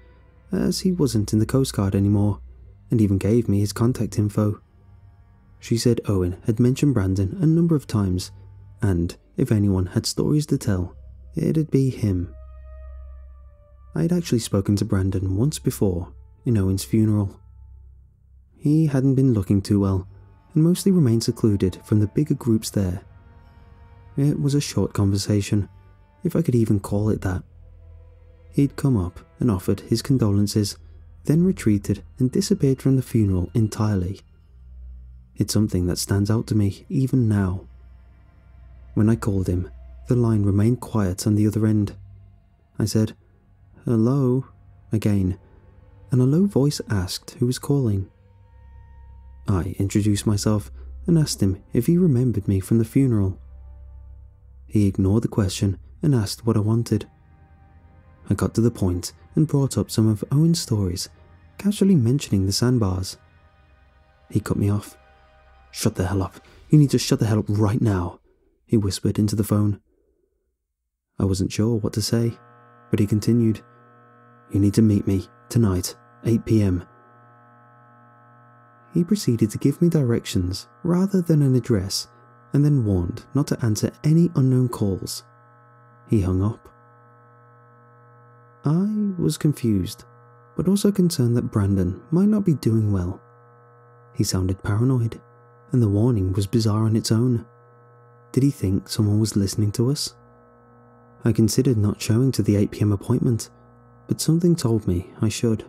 as he wasn't in the Coast Guard anymore, and even gave me his contact info. She said Owen had mentioned Brandon a number of times, and if anyone had stories to tell, it'd be him. I had actually spoken to Brandon once before, in Owen's funeral. He hadn't been looking too well, and mostly remained secluded from the bigger groups there. It was a short conversation, if I could even call it that. He'd come up and offered his condolences, then retreated and disappeared from the funeral entirely. It's something that stands out to me even now. When I called him, the line remained quiet on the other end. I said, "Hello," again, and a low voice asked who was calling. I introduced myself and asked him if he remembered me from the funeral. He ignored the question and asked what I wanted. I got to the point and brought up some of Owen's stories, casually mentioning the sandbars. He cut me off. "Shut the hell up. You need to shut the hell up right now," he whispered into the phone. I wasn't sure what to say, but he continued, "You need to meet me tonight, 8 p.m. He proceeded to give me directions rather than an address, and then warned not to answer any unknown calls. He hung up. I was confused, but also concerned that Brandon might not be doing well. He sounded paranoid, and the warning was bizarre on its own. Did he think someone was listening to us? I considered not showing to the 8 p.m. appointment, but something told me I should.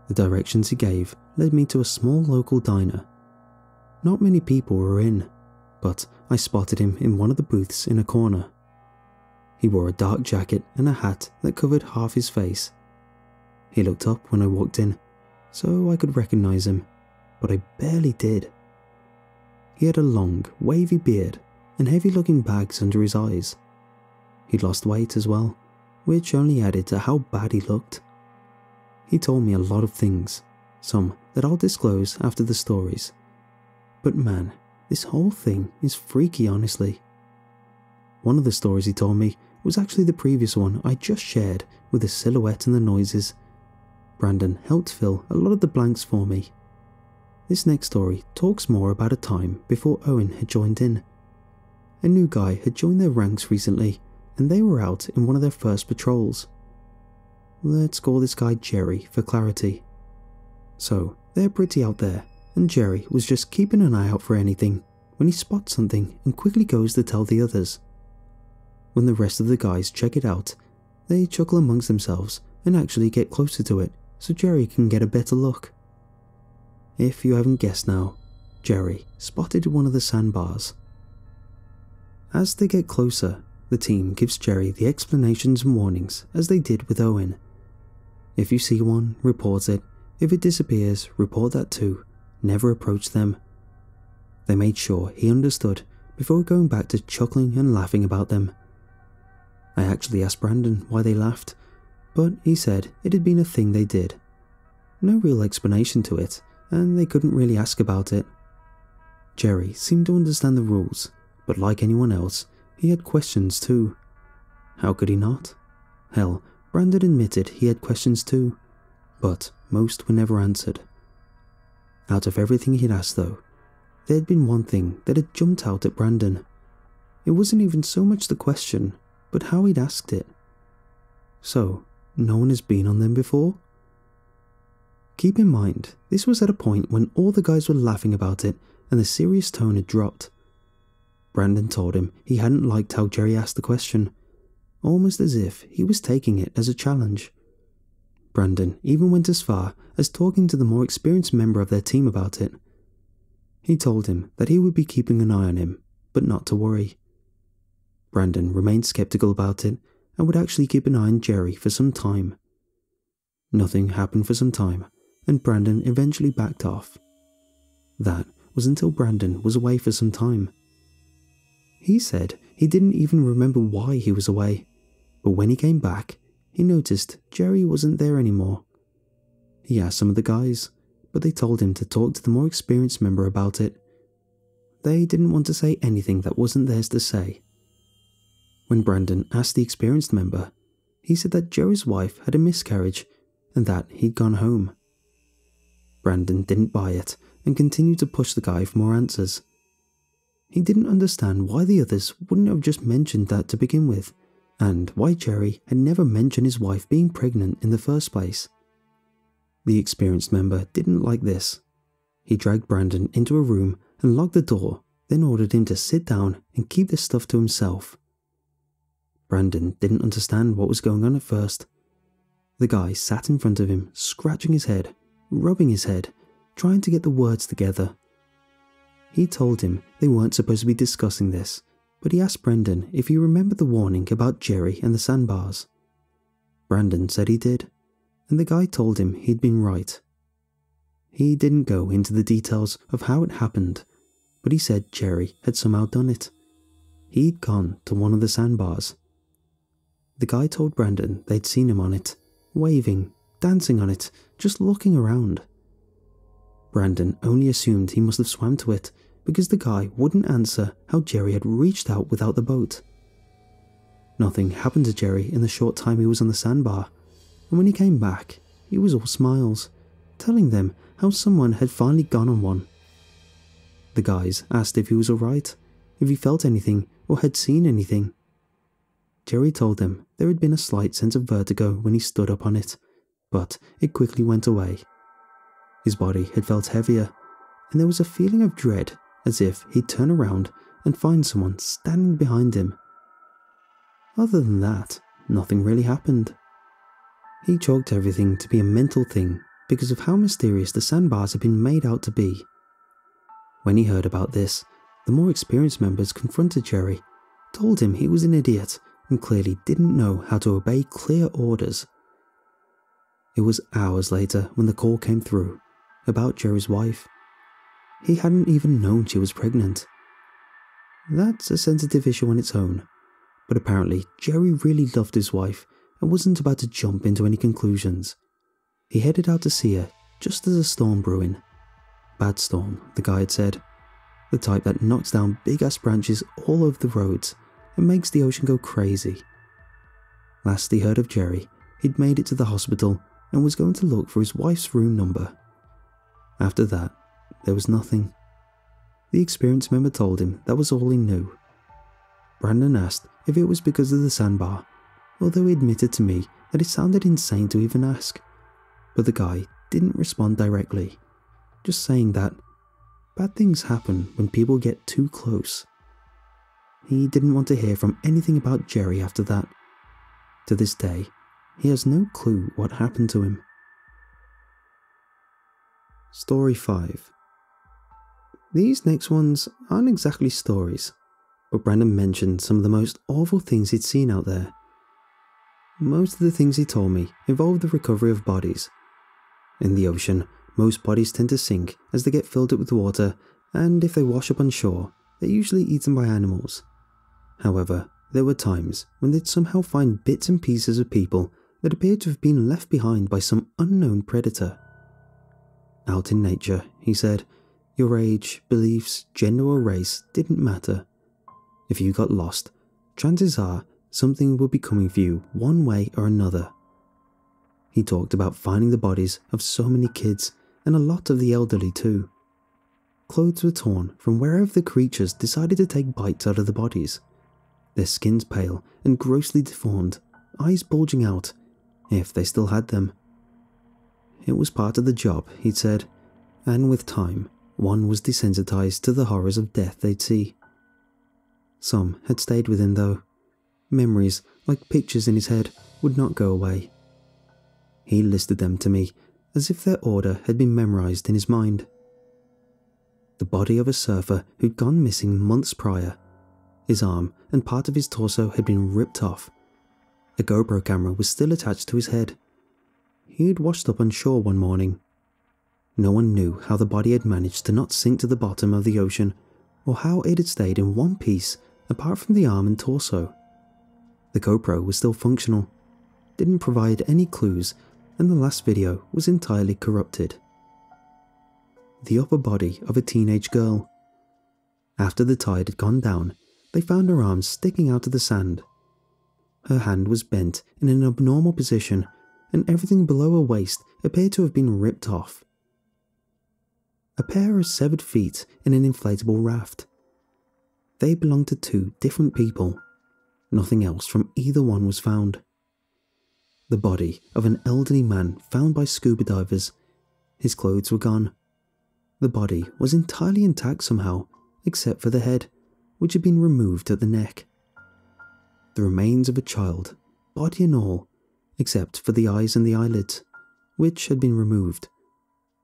The directions he gave led me to a small local diner. Not many people were in, but I spotted him in one of the booths in a corner. He wore a dark jacket and a hat that covered half his face. He looked up when I walked in, so I could recognize him, but I barely did. He had a long, wavy beard and heavy-looking bags under his eyes. He'd lost weight as well, which only added to how bad he looked. He told me a lot of things, some that I'll disclose after the stories. But man, this whole thing is freaky, honestly. One of the stories he told me was actually the previous one I just shared with the silhouette and the noises. Brandon helped fill a lot of the blanks for me. This next story talks more about a time before Owen had joined in. A new guy had joined their ranks recently, and they were out in one of their first patrols. Let's call this guy Jerry for clarity. So, they're pretty out there, and Jerry was just keeping an eye out for anything when he spots something and quickly goes to tell the others. When the rest of the guys check it out, they chuckle amongst themselves and actually get closer to it so Jerry can get a better look. If you haven't guessed now, Jerry spotted one of the sandbars. As they get closer, the team gives Jerry the explanations and warnings as they did with Owen. If you see one, report it. If it disappears, report that too. Never approach them. They made sure he understood before going back to chuckling and laughing about them. I actually asked Brandon why they laughed, but he said it had been a thing they did. No real explanation to it, and they couldn't really ask about it. Jerry seemed to understand the rules, but like anyone else, he had questions too. How could he not? Hell, Brandon admitted he had questions too, but most were never answered. Out of everything he'd asked though, there had been one thing that had jumped out at Brandon. It wasn't even so much the question, but how he'd asked it. So, no one has been on them before? Keep in mind, this was at a point when all the guys were laughing about it and the serious tone had dropped. Brandon told him he hadn't liked how Jerry asked the question, almost as if he was taking it as a challenge. Brandon even went as far as talking to the more experienced member of their team about it. He told him that he would be keeping an eye on him, but not to worry. Brandon remained skeptical about it and would actually keep an eye on Jerry for some time. Nothing happened for some time, and Brandon eventually backed off. That was until Brandon was away for some time. He said he didn't even remember why he was away, but when he came back, he noticed Jerry wasn't there anymore. He asked some of the guys, but they told him to talk to the more experienced member about it. They didn't want to say anything that wasn't theirs to say. When Brandon asked the experienced member, he said that Jerry's wife had a miscarriage and that he'd gone home. Brandon didn't buy it and continued to push the guy for more answers. He didn't understand why the others wouldn't have just mentioned that to begin with, and why Jerry had never mentioned his wife being pregnant in the first place. The experienced member didn't like this. He dragged Brandon into a room and locked the door, then ordered him to sit down and keep this stuff to himself. Brandon didn't understand what was going on at first. The guy sat in front of him, scratching his head, rubbing his head, trying to get the words together. He told him they weren't supposed to be discussing this, but he asked Brandon if he remembered the warning about Jerry and the sandbars. Brandon said he did, and the guy told him he'd been right. He didn't go into the details of how it happened, but he said Jerry had somehow done it. He'd gone to one of the sandbars. The guy told Brandon they'd seen him on it, waving, dancing on it, just looking around. Brandon only assumed he must have swam to it because the guy wouldn't answer how Jerry had reached out without the boat. Nothing happened to Jerry in the short time he was on the sandbar, and when he came back, he was all smiles, telling them how someone had finally gone on one. The guys asked if he was alright, if he felt anything or had seen anything. Jerry told them there had been a slight sense of vertigo when he stood up on it, but it quickly went away. His body had felt heavier, and there was a feeling of dread as if he'd turn around and find someone standing behind him. Other than that, nothing really happened. He chalked everything to be a mental thing because of how mysterious the sandbars had been made out to be. When he heard about this, the more experienced members confronted Jerry, told him he was an idiot and clearly didn't know how to obey clear orders. It was hours later when the call came through about Jerry's wife. He hadn't even known she was pregnant. That's a sensitive issue on its own, but apparently Jerry really loved his wife and wasn't about to jump into any conclusions. He headed out to see her just as a storm brewing. Bad storm, the guy had said. The type that knocks down big-ass branches all over the roads and makes the ocean go crazy. Last he heard of Jerry, he'd made it to the hospital and was going to look for his wife's room number. After that, there was nothing. The experienced member told him that was all he knew. Brandon asked if it was because of the sandbar, although he admitted to me that it sounded insane to even ask. But the guy didn't respond directly, just saying that bad things happen when people get too close. He didn't want to hear from anything about Jerry after that. To this day, he has no clue what happened to him. Story 5. These next ones aren't exactly stories, but Brandon mentioned some of the most awful things he'd seen out there. Most of the things he told me involved the recovery of bodies. In the ocean, most bodies tend to sink as they get filled up with water, and if they wash up on shore, they're usually eaten by animals. However, there were times when they'd somehow find bits and pieces of people that appeared to have been left behind by some unknown predator. Out in nature, he said, your age, beliefs, gender or race didn't matter. If you got lost, chances are something would be coming for you one way or another. He talked about finding the bodies of so many kids and a lot of the elderly too. Clothes were torn from wherever the creatures decided to take bites out of the bodies. Their skins pale and grossly deformed, eyes bulging out, if they still had them. it was part of the job, he'd said, and with time, one was desensitized to the horrors of death they'd see. Some had stayed with him though. Memories, like pictures in his head, would not go away. He listed them to me as if their order had been memorized in his mind. The body of a surfer who'd gone missing months prior. His arm and part of his torso had been ripped off. A GoPro camera was still attached to his head. He'd washed up on shore one morning. No one knew how the body had managed to not sink to the bottom of the ocean, or how it had stayed in one piece apart from the arm and torso. The GoPro was still functional, didn't provide any clues, and the last video was entirely corrupted. The upper body of a teenage girl. After the tide had gone down, they found her arms sticking out of the sand. Her hand was bent in an abnormal position, and everything below her waist appeared to have been ripped off. A pair of severed feet in an inflatable raft. They belonged to two different people. Nothing else from either one was found. The body of an elderly man found by scuba divers. His clothes were gone. The body was entirely intact somehow, except for the head, which had been removed at the neck. The remains of a child, body and all, except for the eyes and the eyelids, which had been removed.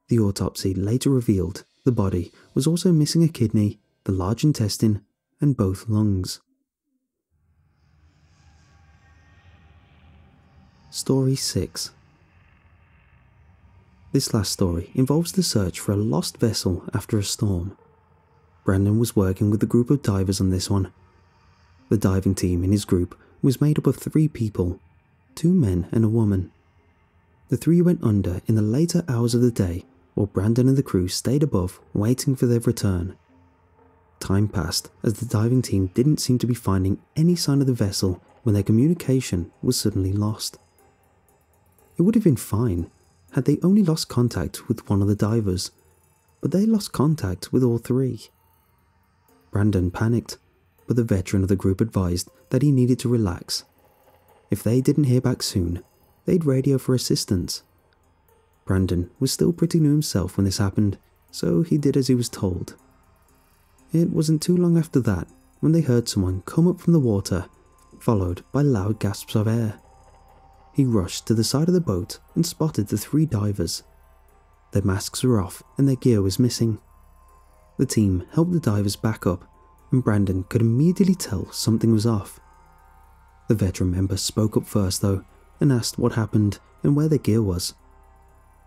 The autopsy later revealed the body was also missing a kidney, the large intestine, and both lungs. Story 6. This last story involves the search for a lost vessel after a storm. Brandon was working with a group of divers on this one. The diving team in his group was made up of 3 people, 2 men and a woman. The 3 went under in the later hours of the day, while Brandon and the crew stayed above waiting for their return. Time passed as the diving team didn't seem to be finding any sign of the vessel when their communication was suddenly lost. It would have been fine had they only lost contact with one of the divers, but they lost contact with all 3. Brandon panicked, but the veteran of the group advised that he needed to relax. If they didn't hear back soon, they'd radio for assistance. Brandon was still pretty new himself when this happened, so he did as he was told. It wasn't too long after that when they heard someone come up from the water, followed by loud gasps of air. He rushed to the side of the boat and spotted the 3 divers. Their masks were off and their gear was missing. The team helped the divers back up, and Brandon could immediately tell something was off. The veteran member spoke up first though, and asked what happened and where their gear was.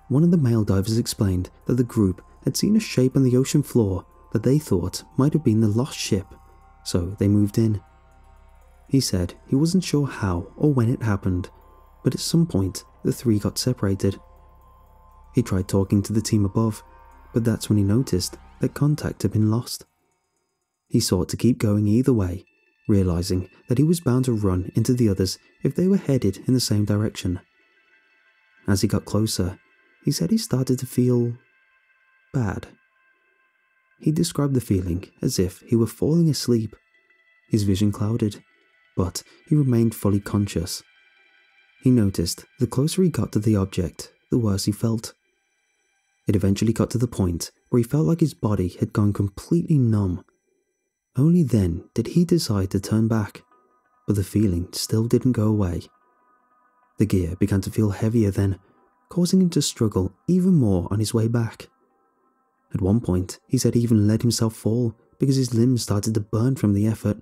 One of the male divers explained that the group had seen a shape on the ocean floor that they thought might have been the lost ship, so they moved in. He said he wasn't sure how or when it happened, but at some point the 3 got separated. He tried talking to the team above, but that's when he noticed that contact had been lost. He sought to keep going either way, realizing that he was bound to run into the others if they were headed in the same direction. As he got closer, he said he started to feel bad. He described the feeling as if he were falling asleep. His vision clouded, but he remained fully conscious. He noticed the closer he got to the object, the worse he felt. It eventually got to the point where he felt like his body had gone completely numb. Only then did he decide to turn back, but the feeling still didn't go away. The gear began to feel heavier then, causing him to struggle even more on his way back. At one point, he said he even let himself fall because his limbs started to burn from the effort.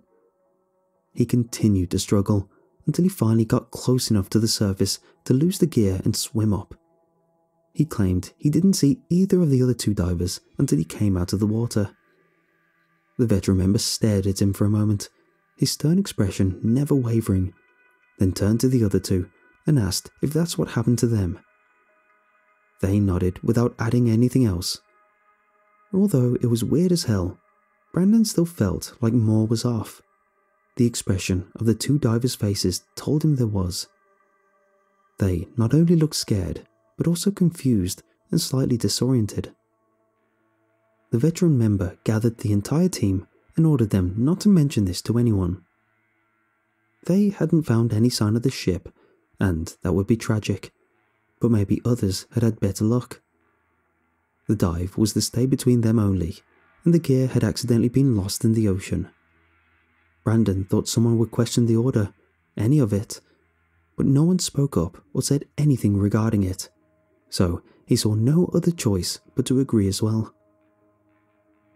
He continued to struggle until he finally got close enough to the surface to loose the gear and swim up. He claimed he didn't see either of the other 2 divers until he came out of the water. The veteran member stared at him for a moment, his stern expression never wavering, then turned to the other 2 and asked if that's what happened to them. They nodded without adding anything else. Although it was weird as hell, Brandon still felt like more was off. The expression of the 2 divers' faces told him there was. They not only looked scared, but also confused and slightly disoriented. The veteran member gathered the entire team and ordered them not to mention this to anyone. They hadn't found any sign of the ship, and that would be tragic. but maybe others had had better luck. The dive was to stay between them only, and the gear had accidentally been lost in the ocean. Brandon thought someone would question the order, any of it, but no one spoke up or said anything regarding it, so he saw no other choice but to agree as well.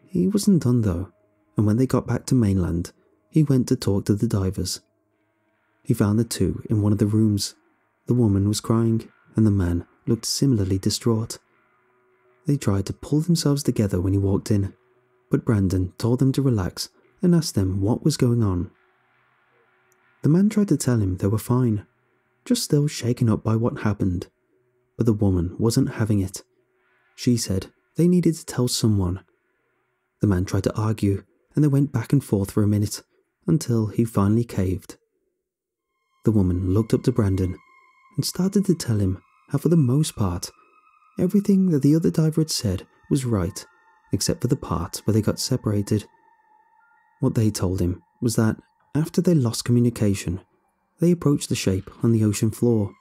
He wasn't done though, and when they got back to mainland, he went to talk to the divers. He found the two in one of the rooms. The woman was crying, and the man looked similarly distraught. They tried to pull themselves together when he walked in, but Brandon told them to relax and asked them what was going on. The man tried to tell him they were fine, just still shaken up by what happened, but the woman wasn't having it. She said they needed to tell someone. The man tried to argue, and they went back and forth for a minute, until he finally caved. The woman looked up to Brandon and started to tell him how for the most part, everything that the other diver had said was right, except for the part where they got separated. What they told him was that after they lost communication, they approached the shape on the ocean floor.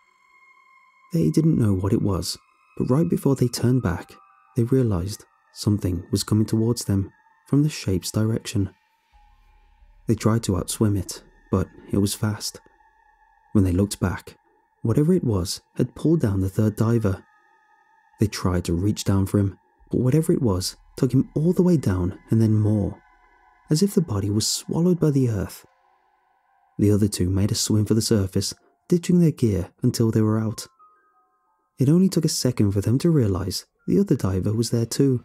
They didn't know what it was, but right before they turned back, they realized something was coming towards them from the shape's direction. They tried to outswim it, but it was fast. When they looked back, whatever it was had pulled down the third diver. They tried to reach down for him, but whatever it was took him all the way down and then more, as if the body was swallowed by the earth. The other two made a swim for the surface, ditching their gear until they were out. It only took a second for them to realize the other diver was there too.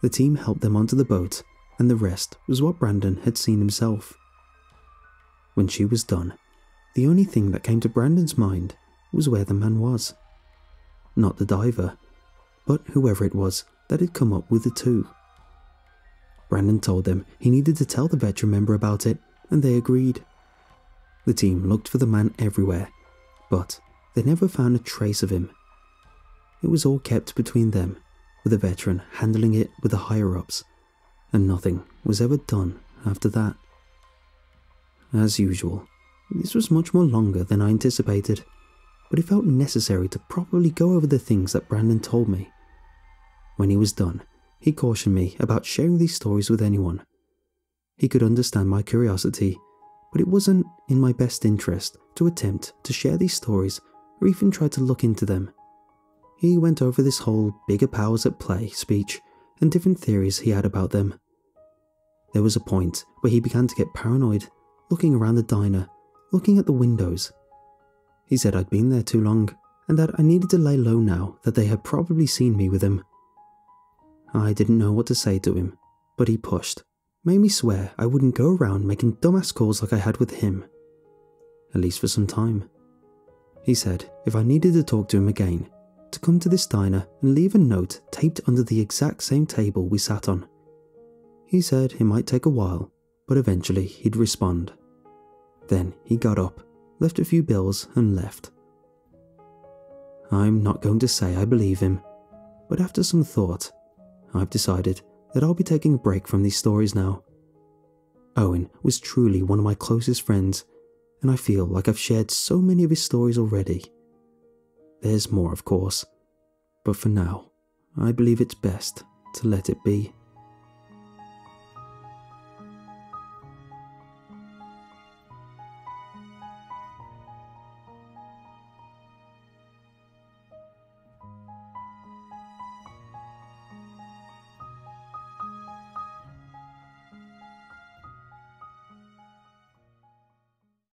The team helped them onto the boat, and the rest was what Brandon had seen himself. When she was done, the only thing that came to Brandon's mind was where the man was. Not the diver, but whoever it was that had come up with the two. Brandon told them he needed to tell the veteran member about it, and they agreed. The team looked for the man everywhere, but they never found a trace of him. It was all kept between them, with the veteran handling it with the higher-ups, and nothing was ever done after that. As usual, this was much more longer than I anticipated, but it felt necessary to properly go over the things that Brandon told me. When he was done, he cautioned me about sharing these stories with anyone. He could understand my curiosity, but it wasn't in my best interest to attempt to share these stories or even try to look into them. He went over this whole bigger powers at play speech and different theories he had about them. There was a point where he began to get paranoid, looking around the diner, looking at the windows. He said I'd been there too long, and that I needed to lay low now that they had probably seen me with him. I didn't know what to say to him, but he pushed, made me swear I wouldn't go around making dumbass calls like I had with him. At least for some time. He said if I needed to talk to him again, to come to this diner and leave a note taped under the exact same table we sat on. He said it might take a while, but eventually he'd respond. Then he got up, left a few bills and left. I'm not going to say I believe him, but after some thought, I've decided that I'll be taking a break from these stories now. Owen was truly one of my closest friends, and I feel like I've shared so many of his stories already. There's more, of course, but for now, I believe it's best to let it be.